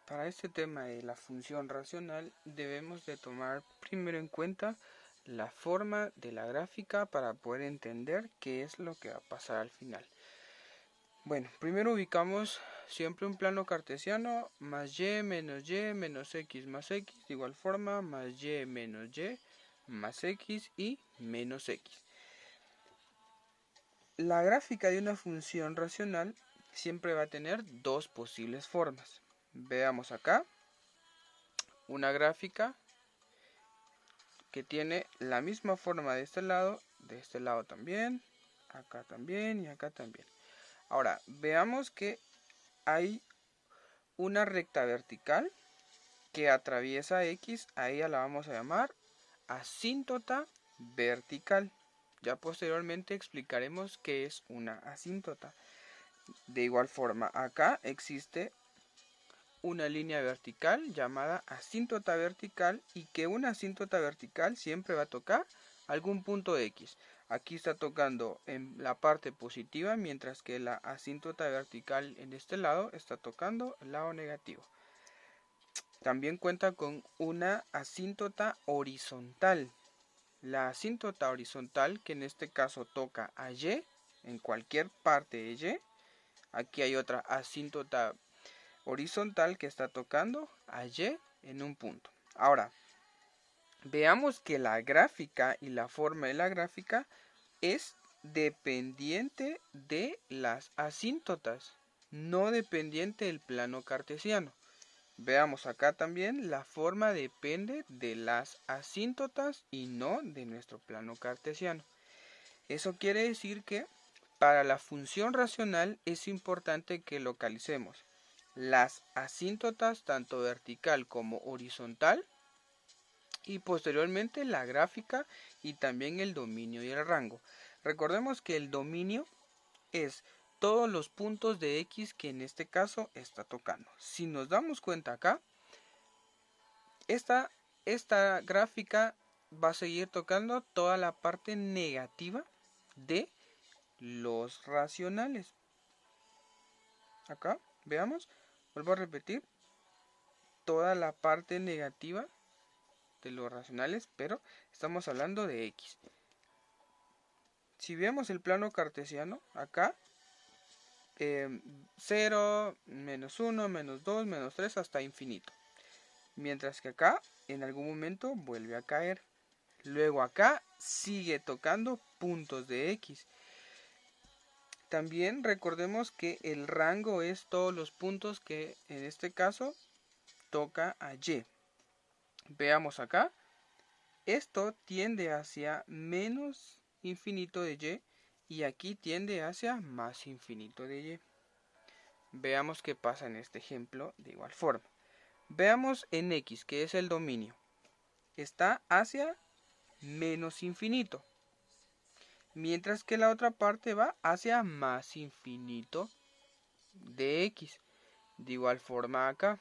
Para este tema de la función racional debemos de tomar primero en cuenta la forma de la gráfica para poder entender qué es lo que va a pasar al final. Bueno, primero ubicamos siempre un plano cartesiano, más y menos x más x, de igual forma más y menos y más x y menos x. La gráfica de una función racional siempre va a tener dos posibles formas. Veamos acá una gráfica que tiene la misma forma de este lado también, acá también y acá también. Ahora, veamos que hay una recta vertical que atraviesa X, a ella la vamos a llamar asíntota vertical. Ya posteriormente explicaremos qué es una asíntota. De igual forma, acá existe una línea vertical llamada asíntota vertical y que una asíntota vertical siempre va a tocar algún punto X. Aquí está tocando en la parte positiva, mientras que la asíntota vertical en este lado está tocando el lado negativo. También cuenta con una asíntota horizontal. La asíntota horizontal, que en este caso toca a Y, en cualquier parte de Y. Aquí hay otra asíntota horizontal que está tocando a Y en un punto. Ahora, veamos que la gráfica y la forma de la gráfica es dependiente de las asíntotas, no dependiente del plano cartesiano. Veamos acá también, la forma depende de las asíntotas y no de nuestro plano cartesiano. Eso quiere decir que para la función racional es importante que localicemos las asíntotas tanto vertical como horizontal y posteriormente la gráfica y también el dominio y el rango. Recordemos que el dominio es todos los puntos de X que en este caso está tocando. Si nos damos cuenta acá, esta gráfica va a seguir tocando toda la parte negativa de los racionales. Acá, veamos, vuelvo a repetir, toda la parte negativa de los racionales, pero estamos hablando de X. Si vemos el plano cartesiano, acá 0, menos 1, menos 2, menos 3 hasta infinito. Mientras que acá en algún momento vuelve a caer. Luego acá sigue tocando puntos de X. También recordemos que el rango es todos los puntos que en este caso toca a Y. Veamos acá. Esto tiende hacia menos infinito de Y aquí tiende hacia más infinito de Y. Veamos qué pasa en este ejemplo de igual forma. Veamos en X, que es el dominio. Está hacia menos infinito. Mientras que la otra parte va hacia más infinito de X. De igual forma acá.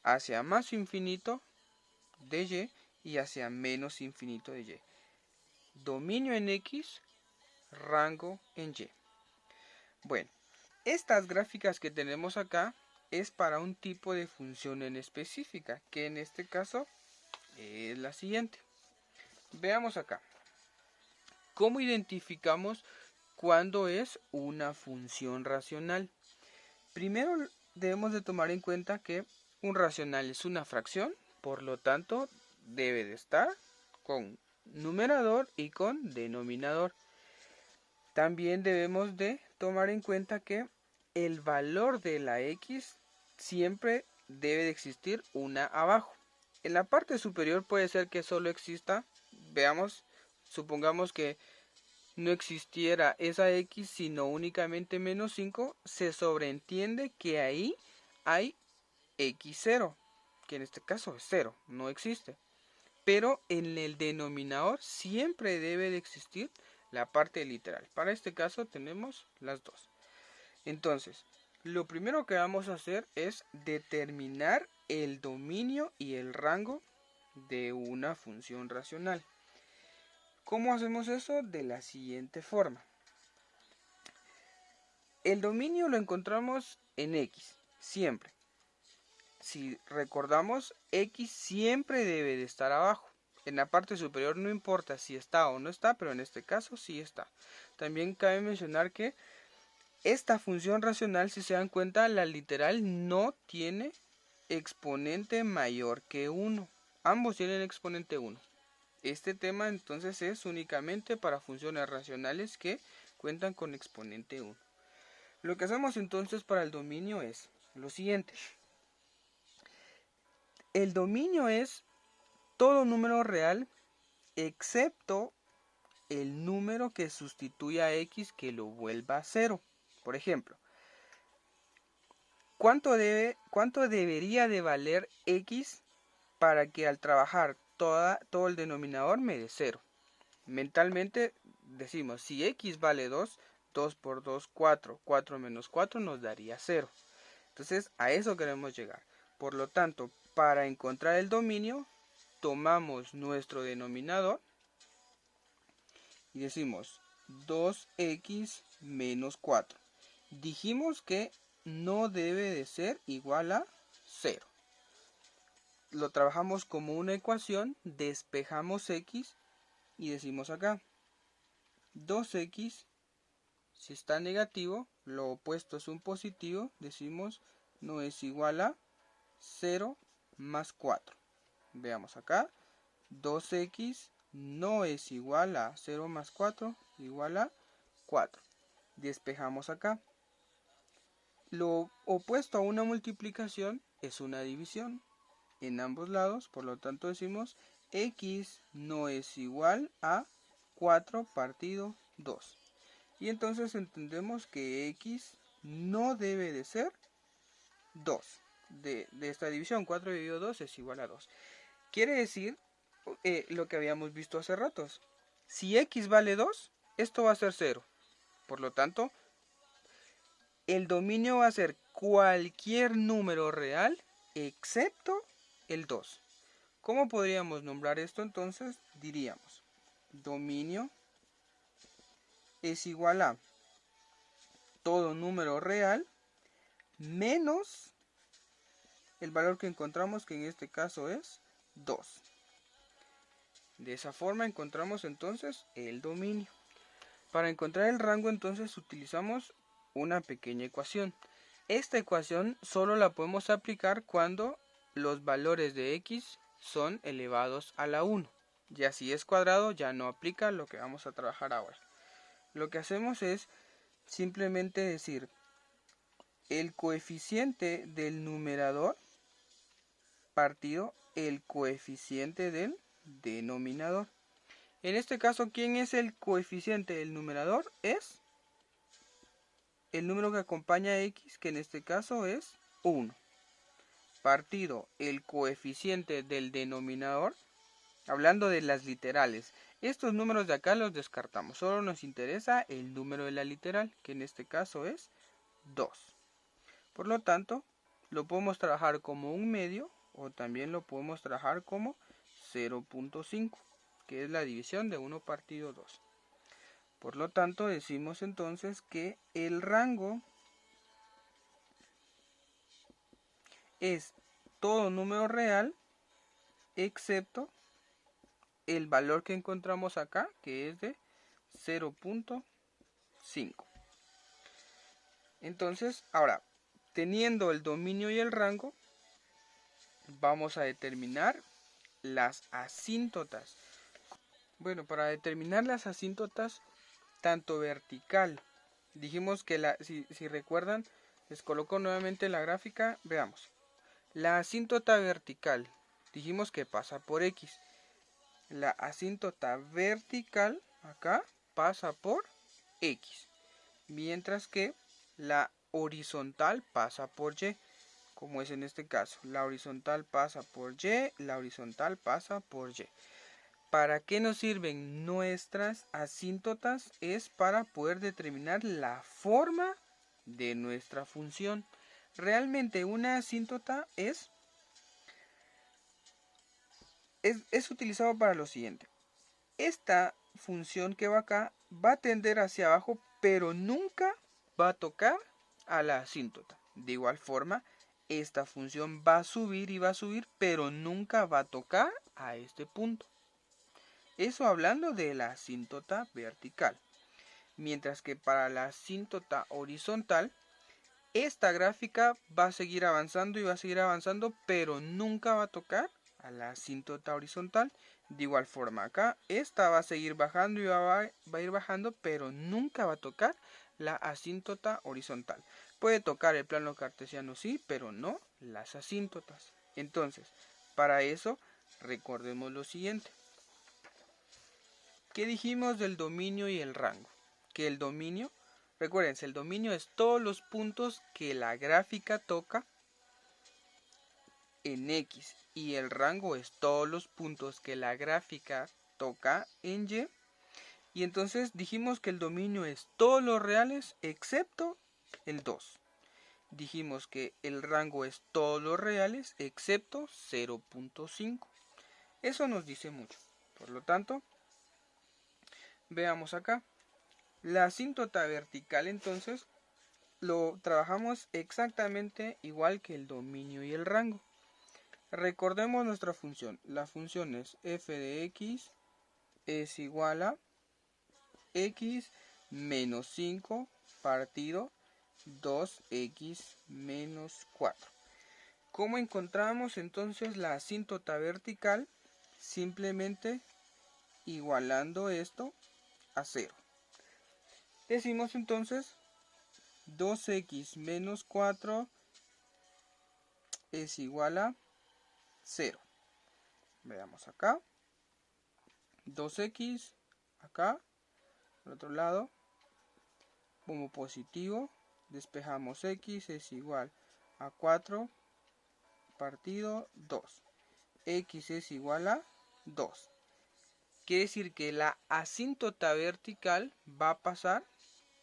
Hacia más infinito de Y hacia menos infinito de Y. Dominio en X, rango en Y. Bueno, estas gráficas que tenemos acá es para un tipo de función en específica, que en este caso es la siguiente. Veamos acá. ¿Cómo identificamos cuándo es una función racional? Primero debemos de tomar en cuenta que un racional es una fracción, por lo tanto debe de estar con numerador y con denominador. También debemos de tomar en cuenta que el valor de la X siempre debe de existir una abajo. En la parte superior puede ser que solo exista, veamos, supongamos que no existiera esa X sino únicamente menos 5, se sobreentiende que ahí hay X0, que en este caso es 0, no existe. Pero en el denominador siempre debe de existir la parte literal. Para este caso tenemos las dos. Entonces, lo primero que vamos a hacer es determinar el dominio y el rango de una función racional. ¿Cómo hacemos eso? De la siguiente forma. El dominio lo encontramos en X, siempre. si recordamos, x siempre debe de estar abajo. En la parte superior no importa si está o no está, pero en este caso sí está. También cabe mencionar que esta función racional, si se dan cuenta, la literal no tiene exponente mayor que 1. Ambos tienen exponente 1. Este tema entonces es únicamente para funciones racionales que cuentan con exponente 1. Lo que hacemos entonces para el dominio es lo siguiente. El dominio es todo número real excepto el número que sustituye a x que lo vuelva a 0. Por ejemplo, ¿cuánto debería de valer x para que al trabajar todo el denominador me dé 0? Mentalmente decimos, si x vale 2, 2 por 2, 4, 4 menos 4 nos daría 0. Entonces a eso queremos llegar. Por lo tanto, para encontrar el dominio, tomamos nuestro denominador y decimos 2x menos 4. Dijimos que no debe de ser igual a 0. Lo trabajamos como una ecuación, despejamos x y decimos acá 2x, si está negativo, lo opuesto es un positivo, decimos no es igual a 0 más 4. Veamos acá, 2x no es igual a 0 más 4, igual a 4. Despejamos acá. Lo opuesto a una multiplicación es una división en ambos lados, por lo tanto decimos x no es igual a 4 partido 2. Y entonces entendemos que x no debe de ser 2. De esta división, 4 dividido 2 es igual a 2. Quiere decir lo que habíamos visto hace ratos. Si x vale 2, esto va a ser 0. Por lo tanto, el dominio va a ser cualquier número real excepto el 2. ¿Cómo podríamos nombrar esto entonces? Diríamos, dominio es igual a todo número real menos el valor que encontramos, que en este caso es 2. De esa forma encontramos entonces el dominio. Para encontrar el rango entonces utilizamos una pequeña ecuación. Esta ecuación solo la podemos aplicar cuando los valores de x son elevados a la 1. Ya si es cuadrado ya no aplica lo que vamos a trabajar ahora. Lo que hacemos es simplemente decir el coeficiente del numerador partido el coeficiente del denominador. En este caso, ¿quién es el coeficiente del numerador? Es el número que acompaña a x, que en este caso es 1. Partido el coeficiente del denominador, hablando de las literales. Estos números de acá los descartamos, solo nos interesa el número de la literal, que en este caso es 2. Por lo tanto, lo podemos trabajar como un medio o también lo podemos trabajar como 0.5, que es la división de 1 partido 2. Por lo tanto, decimos entonces que el rango es todo número real excepto el valor que encontramos acá, que es de 0.5. Entonces, ahora, teniendo el dominio y el rango, vamos a determinar las asíntotas. Bueno, para determinar las asíntotas, tanto vertical, dijimos que si recuerdan, les coloco nuevamente la gráfica, veamos. La asíntota vertical, dijimos que pasa por x. La asíntota vertical, acá, pasa por x. Mientras que la horizontal pasa por y, como es en este caso. La horizontal pasa por y, la horizontal pasa por y. ¿Para qué nos sirven nuestras asíntotas? Es para poder determinar la forma de nuestra función. Realmente una asíntota es utilizado para lo siguiente. Esta función que va acá va a tender hacia abajo, pero nunca va a tocar a la asíntota. De igual forma, esta función va a subir y va a subir, pero nunca va a tocar a este punto. Eso hablando de la asíntota vertical. Mientras que para la asíntota horizontal, esta gráfica va a seguir avanzando y va a seguir avanzando, pero nunca va a tocar a la asíntota horizontal. De igual forma acá, esta va a seguir bajando y va a ir bajando, pero nunca va a tocar la asíntota horizontal. Puede tocar el plano cartesiano, sí, pero no las asíntotas. Entonces, para eso, recordemos lo siguiente. ¿Qué dijimos del dominio y el rango? Que el dominio, recuérdense, el dominio es todos los puntos que la gráfica toca en X y el rango es todos los puntos que la gráfica toca en Y. Y entonces dijimos que el dominio es todos los reales excepto el 2. Dijimos que el rango es todos los reales excepto 0.5. Eso nos dice mucho. Por lo tanto, veamos acá. La asíntota vertical entonces lo trabajamos exactamente igual que el dominio y el rango. Recordemos nuestra función. La función es f de x es igual a x menos 5 partido 2x menos 4. ¿Cómo encontramos entonces la asíntota vertical? Simplemente igualando esto a 0. Decimos entonces 2x menos 4 es igual a 0. Veamos acá. 2x acá. Por otro lado, como positivo, despejamos x es igual a 4 partido 2. X es igual a 2. Quiere decir que la asíntota vertical va a pasar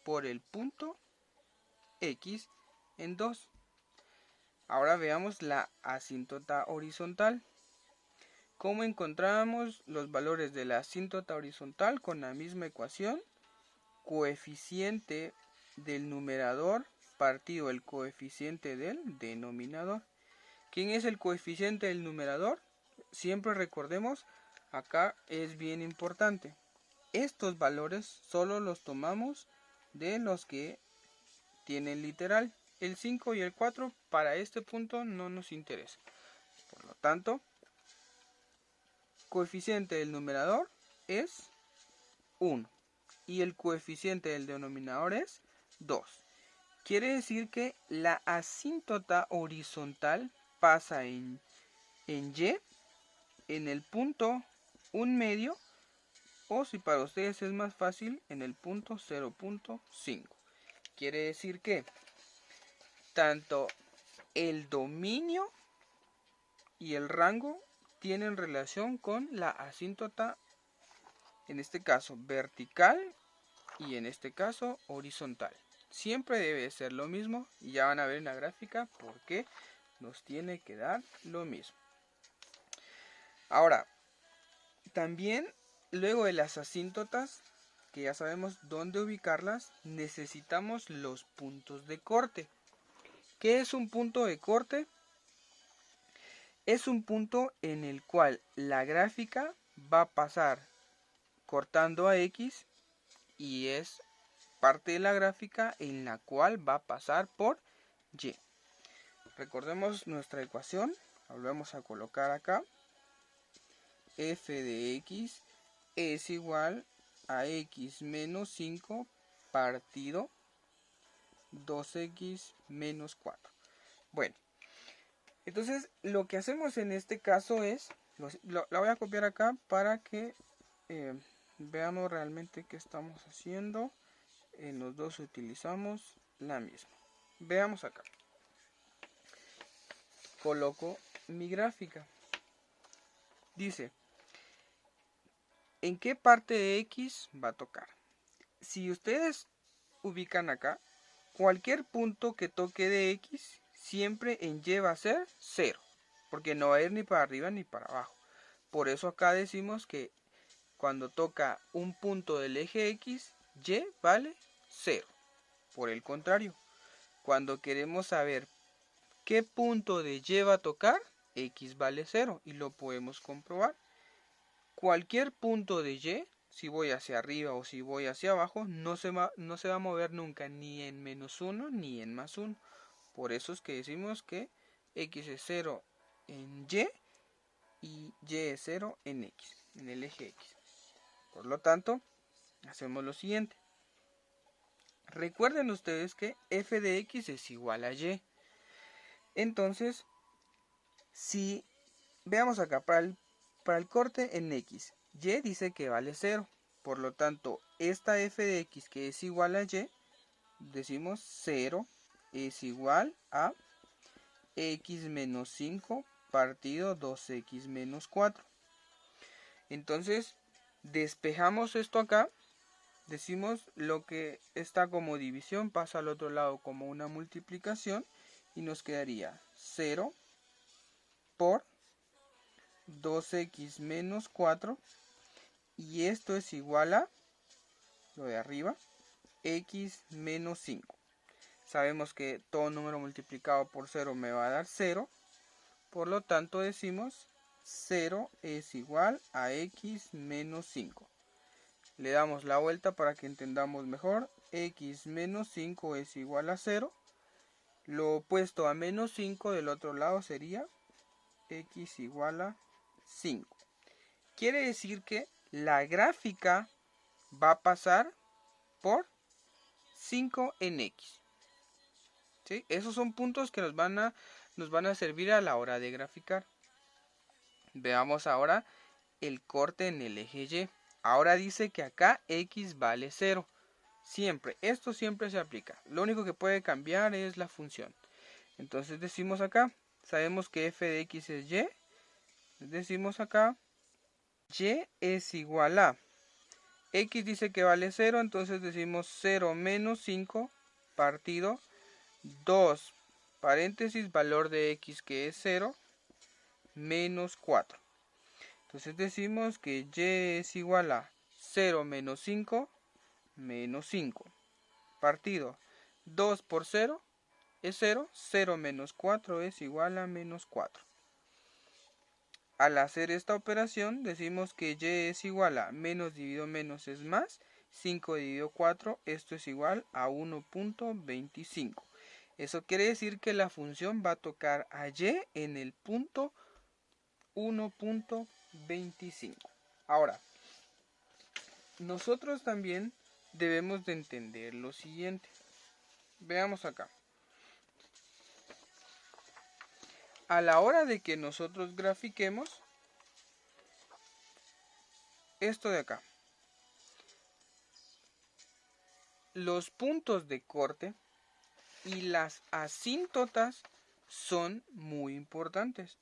por el punto X en 2. Ahora veamos la asíntota horizontal. ¿Cómo encontramos los valores de la asíntota horizontal? Con la misma ecuación. Coeficiente del numerador partido el coeficiente del denominador. ¿Quién es el coeficiente del numerador? Siempre recordemos, acá es bien importante. Estos valores solo los tomamos de los que tienen literal. El 5 y el 4 para este punto no nos interesa. Por lo tanto, coeficiente del numerador es 1 y el coeficiente del denominador es 2. Quiere decir que la asíntota horizontal pasa en Y, en el punto 1/2, o si para ustedes es más fácil, en el punto 0.5. Quiere decir que tanto el dominio y el rango tienen relación con la asíntota, en este caso vertical y en este caso horizontal. Siempre debe ser lo mismo y ya van a ver en la gráfica por qué nos tiene que dar lo mismo. Ahora, también luego de las asíntotas, que ya sabemos dónde ubicarlas, necesitamos los puntos de corte. ¿Qué es un punto de corte? Es un punto en el cual la gráfica va a pasar cortando a X y es parte de la gráfica en la cual va a pasar por Y. Recordemos nuestra ecuación, la volvemos a colocar acá. F de X es igual a X menos 5 partido 2X menos 4. Bueno, entonces lo que hacemos en este caso es, la voy a copiar acá para que veamos realmente qué estamos haciendo. En los dos utilizamos la misma. Veamos acá. Coloco mi gráfica. Dice, ¿en qué parte de X va a tocar? Si ustedes ubican acá, cualquier punto que toque de X, siempre en Y va a ser 0, porque no va a ir ni para arriba ni para abajo. Por eso acá decimos que cuando toca un punto del eje X, Y vale 0. Por el contrario, cuando queremos saber ¿Qué punto de Y va a tocar? X vale 0 y lo podemos comprobar. Cualquier punto de Y, si voy hacia arriba o si voy hacia abajo, no se va a mover nunca ni en menos 1 ni en más 1. Por eso es que decimos que X es 0 en Y y Y es 0 en X, en el eje X. Por lo tanto, hacemos lo siguiente. Recuerden ustedes que f de X es igual a Y. Entonces, si veamos acá, para el corte en X, Y dice que vale 0. Por lo tanto, esta f de X que es igual a Y, decimos 0 es igual a X menos 5 partido 2X menos 4. Entonces, despejamos esto acá. Decimos lo que está como división pasa al otro lado como una multiplicación y nos quedaría 0 por 2x menos 4 y esto es igual a lo de arriba, x menos 5. Sabemos que todo número multiplicado por 0 me va a dar 0, por lo tanto decimos 0 es igual a x menos 5. Le damos la vuelta para que entendamos mejor. X menos 5 es igual a 0. Lo opuesto a menos 5 del otro lado sería x igual a 5. Quiere decir que la gráfica va a pasar por 5 en x. ¿Sí? Esos son puntos que nos van a servir a la hora de graficar. Veamos ahora el corte en el eje Y. Ahora dice que acá x vale 0. Siempre, esto siempre se aplica. Lo único que puede cambiar es la función. Entonces decimos acá, sabemos que f de x es y. Decimos acá, y es igual a, x dice que vale 0, entonces decimos 0 menos 5 partido 2 paréntesis valor de x que es 0 menos 4. Entonces decimos que y es igual a 0 menos 5 menos 5 partido 2 por 0 es 0, 0 menos 4 es igual a menos 4. Al hacer esta operación decimos que y es igual a menos dividido menos es más, 5 dividido 4, esto es igual a 1.25. Eso quiere decir que la función va a tocar a y en el punto 1.25. Ahora, nosotros también debemos de entender lo siguiente. Veamos acá. A la hora de que nosotros grafiquemos esto de acá, los puntos de corte y las asíntotas son muy importantes.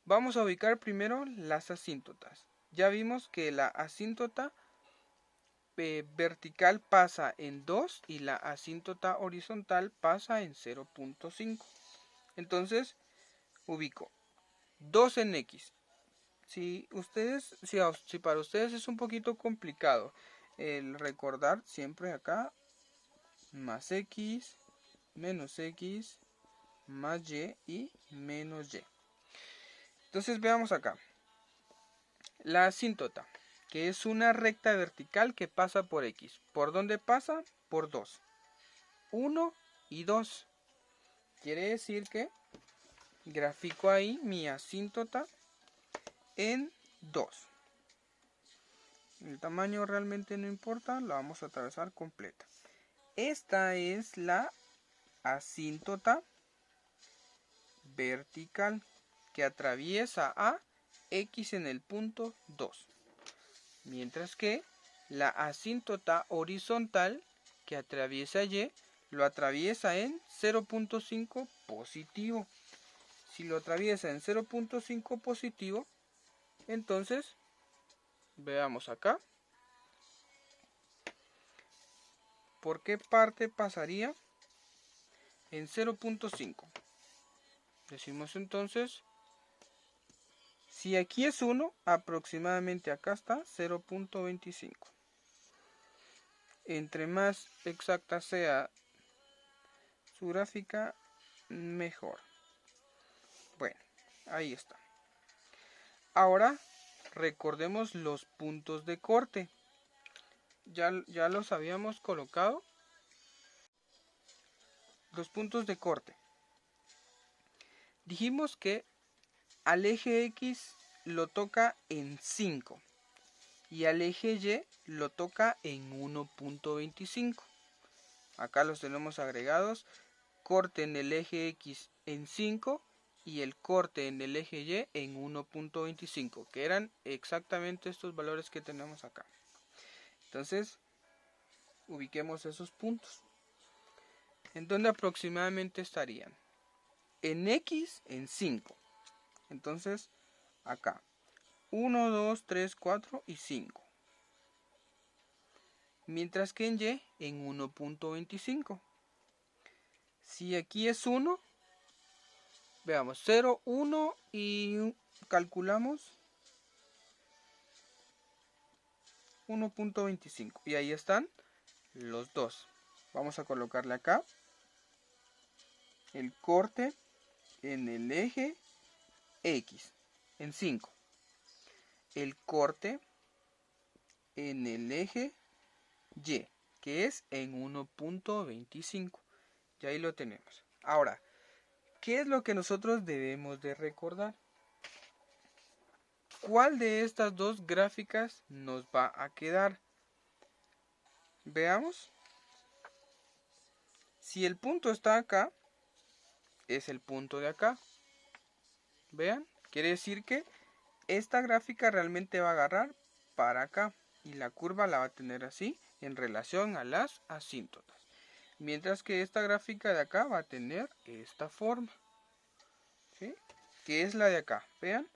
Vamos a ubicar primero las asíntotas. Ya vimos que la asíntota vertical pasa en 2 y la asíntota horizontal pasa en 0.5. Entonces, ubico 2 en X. Si para ustedes es un poquito complicado el recordar, siempre acá más X, menos X, más Y menos Y. Entonces veamos acá. La asíntota, que es una recta vertical que pasa por X. ¿Por dónde pasa? Por 2. 1 y 2. Quiere decir que grafico ahí mi asíntota en 2. El tamaño realmente no importa, la vamos a atravesar completa. Esta es la asíntota vertical que atraviesa a X en el punto 2. Mientras que la asíntota horizontal que atraviesa Y lo atraviesa en 0.5 positivo. Si lo atraviesa en 0.5 positivo, entonces veamos acá. ¿Por qué parte pasaría en 0.5? Decimos entonces, si aquí es 1, aproximadamente acá está 0.25. Entre más exacta sea su gráfica, mejor. Bueno, ahí está. Ahora recordemos los puntos de corte. Ya los habíamos colocado. Los puntos de corte. Dijimos que al eje X lo toca en 5 y al eje Y lo toca en 1.25. Acá los tenemos agregados. Corte en el eje X en 5 y el corte en el eje Y en 1.25, que eran exactamente estos valores que tenemos acá. Entonces, ubiquemos esos puntos. ¿En dónde aproximadamente estarían? En X en 5. Entonces, acá. 1, 2, 3, 4 y 5. Mientras que en Y en 1.25. Si aquí es 1, veamos, 0, 1 y calculamos 1.25. Y ahí están los dos. Vamos a colocarle acá el corte en el eje X en 5. El corte en el eje Y, que es en 1.25. Y ahí lo tenemos. Ahora, ¿qué es lo que nosotros debemos de recordar? ¿Cuál de estas dos gráficas nos va a quedar? Veamos. Si el punto está acá, es el punto de acá. Vean, quiere decir que esta gráfica realmente va a agarrar para acá. Y la curva la va a tener así en relación a las asíntotas. Mientras que esta gráfica de acá va a tener esta forma. ¿Sí? Que es la de acá. Vean,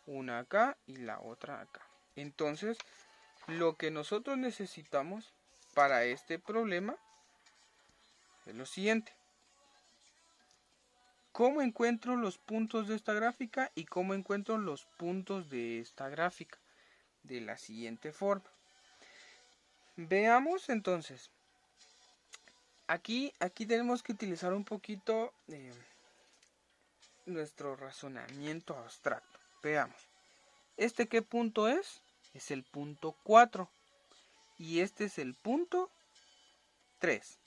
una acá y la otra acá. Entonces, lo que nosotros necesitamos para este problema es lo siguiente. ¿Cómo encuentro los puntos de esta gráfica y cómo encuentro los puntos de esta gráfica? De la siguiente forma. Veamos entonces. Aquí tenemos que utilizar un poquito nuestro razonamiento abstracto. Veamos. ¿Este qué punto es? Es el punto 4. Y este es el punto 3.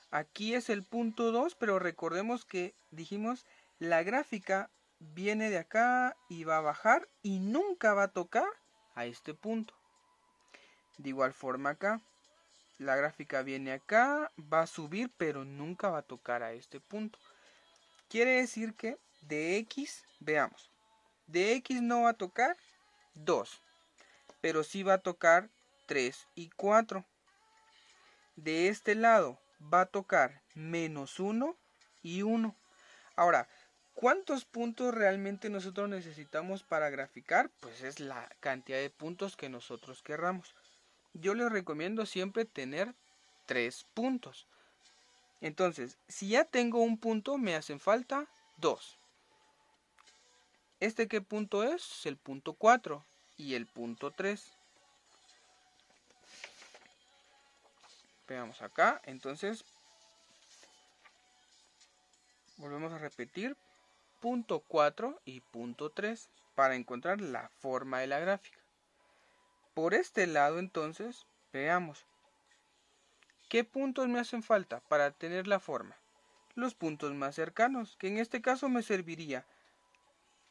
Aquí es el punto 2, pero recordemos que dijimos la gráfica viene de acá y va a bajar y nunca va a tocar a este punto. De igual forma acá, la gráfica viene acá, va a subir, pero nunca va a tocar a este punto. Quiere decir que de X, veamos, de X no va a tocar 2, pero sí va a tocar 3 y 4. De este lado va a tocar menos 1 y 1. Ahora, ¿cuántos puntos realmente nosotros necesitamos para graficar? Pues es la cantidad de puntos que nosotros querramos. Yo les recomiendo siempre tener 3 puntos. Entonces, si ya tengo un punto, me hacen falta 2. ¿Este qué punto es? El punto 4 y el punto 3. Veamos acá, entonces volvemos a repetir punto 4 y punto 3 para encontrar la forma de la gráfica. Por este lado entonces, veamos. ¿Qué puntos me hacen falta para tener la forma? Los puntos más cercanos, que en este caso me serviría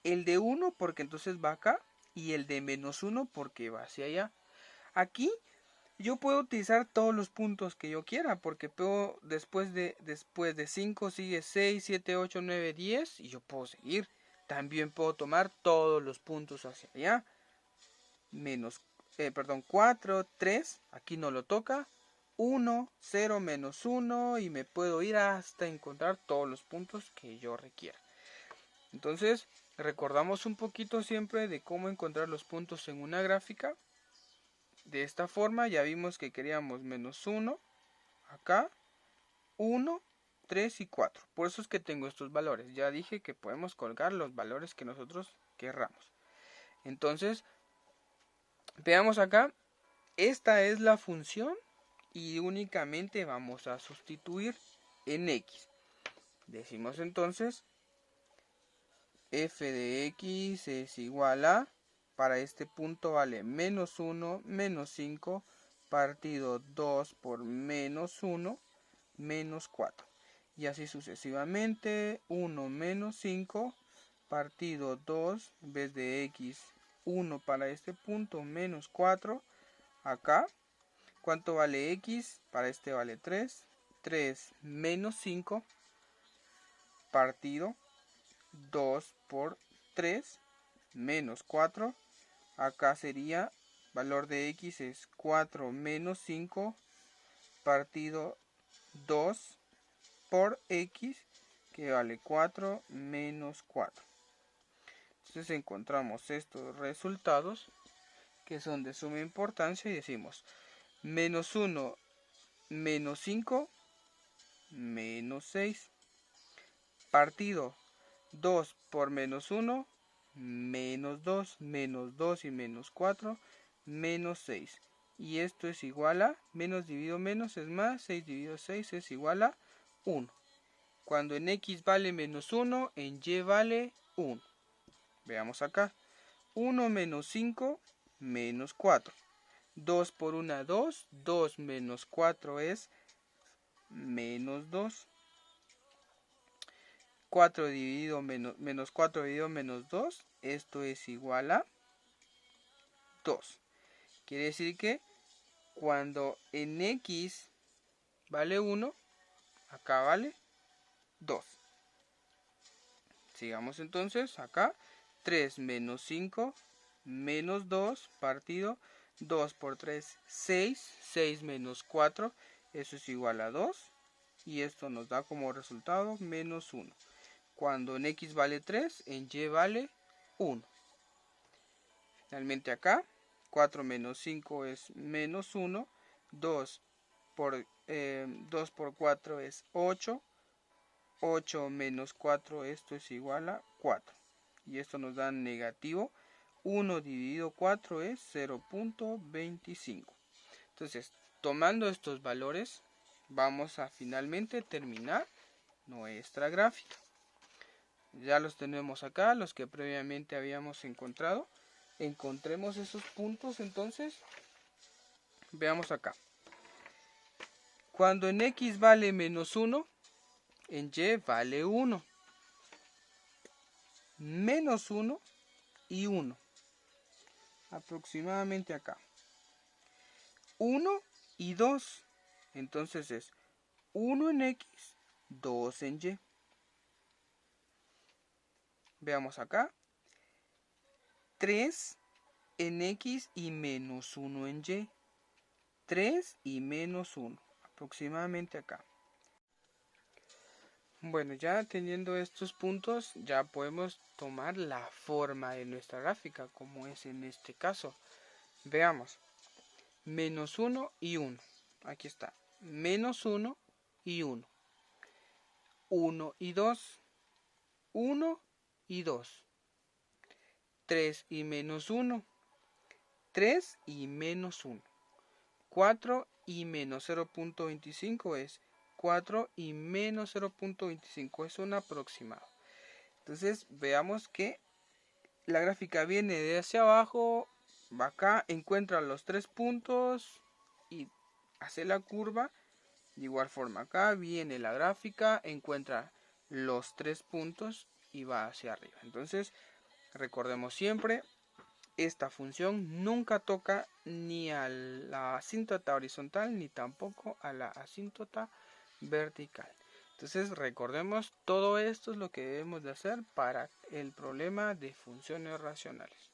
el de 1 porque entonces va acá y el de menos 1 porque va hacia allá. Aquí yo puedo utilizar todos los puntos que yo quiera, porque puedo después de 5 sigue 6, 7, 8, 9, 10 y yo puedo seguir. También puedo tomar todos los puntos hacia allá. 4, 3, aquí no lo toca. 1, 0, menos 1 y me puedo ir hasta encontrar todos los puntos que yo requiera. Entonces, recordamos un poquito siempre de cómo encontrar los puntos en una gráfica. De esta forma ya vimos que queríamos menos 1, acá, 1, 3 y 4. Por eso es que tengo estos valores. Ya dije que podemos colgar los valores que nosotros querramos. Entonces, veamos acá, esta es la función y únicamente vamos a sustituir en X. Decimos entonces f de x es igual a, para este punto vale menos 1, menos 5, partido 2 por menos 1, menos 4. Y así sucesivamente, 1 menos 5, partido 2, en vez de x, 1 para este punto, menos 4. Acá, ¿cuánto vale x? Para este vale 3. 3 menos 5, partido 2 por 3, menos 4. Acá sería, valor de x es 4 menos 5, partido 2 por x, que vale 4 menos 4. Entonces encontramos estos resultados que son de suma importancia y decimos menos 1 menos 5 menos 6, partido 2 por menos 1, menos 2, menos 2 y menos 4, menos 6. Y esto es igual a, menos dividido menos es más, 6 dividido 6 es igual a 1. Cuando en x vale menos 1, en y vale 1. Veamos acá. 1 menos 5, menos 4. 2 por 1, 2. 2 menos 4 es menos 2. 4 dividido menos 4 dividido menos 2, esto es igual a 2. Quiere decir que cuando en x vale 1, acá vale 2. Sigamos entonces acá. 3 menos 5 menos 2 partido 2 por 3, 6. 6 menos 4, eso es igual a 2. Y esto nos da como resultado menos 1. Cuando en x vale 3, en y vale 1. Finalmente acá, 4 menos 5 es menos 1. 2 por 4 es 8. 8 menos 4, esto es igual a 4. Y esto nos da negativo. 1 dividido 4 es 0.25. Entonces, tomando estos valores, vamos a finalmente terminar nuestra gráfica. Ya los tenemos acá, los que previamente habíamos encontrado. Encontremos esos puntos entonces. Veamos acá. Cuando en x vale menos 1, en y vale 1. Menos 1 y 1. Aproximadamente acá. 1 y 2. Entonces es 1 en x, 2 en y. Veamos acá. 3 en x y menos 1 en y. 3 y menos 1. Aproximadamente acá. Bueno, ya teniendo estos puntos, ya podemos tomar la forma de nuestra gráfica, como es en este caso. Veamos. Menos 1 y 1. Aquí está. Menos 1 y 1. 1 y 2. 1 y 2. 3 y menos 1. 3 y menos 1. 4 y menos 0.25 es 4 y menos 0.25. Es un aproximado. Entonces veamos que la gráfica viene de hacia abajo. Va acá, encuentra los 3 puntos y hace la curva. De igual forma acá viene la gráfica, encuentra los 3 puntos y va hacia arriba. Entonces recordemos siempre, esta función nunca toca ni a la asíntota horizontal ni tampoco a la asíntota vertical. Entonces recordemos, todo esto es lo que debemos de hacer para el problema de funciones racionales.